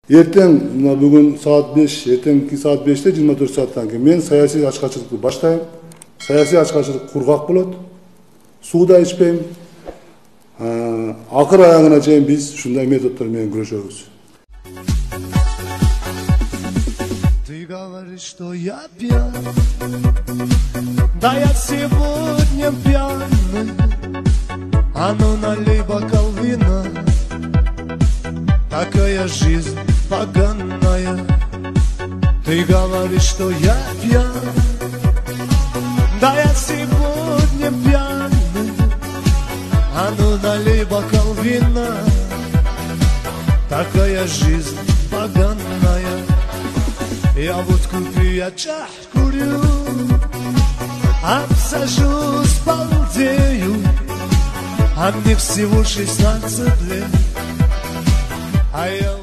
Эртең мына бүгүн саат 5, эртеңки саат 5-те 24 сааттан кийин мен саясий ачкачылыкты баштайм. Саясий ачкачылык кургак болот. Суу да ичпейм. Акыр аягына чейин биз ушундай методдор менен күрөшөбүз. Ты говоришь, что я пьян, да я сегодня пьяный. А ну налей бокал вина, такая жизнь поганая. Ты говоришь, что я пьян, да я сегодня пьяный. А ну налей бокал вина, такая жизнь поганая. Я водку пью, я чах курю, обсажусь, балдею, а мне всего 16 лет, а я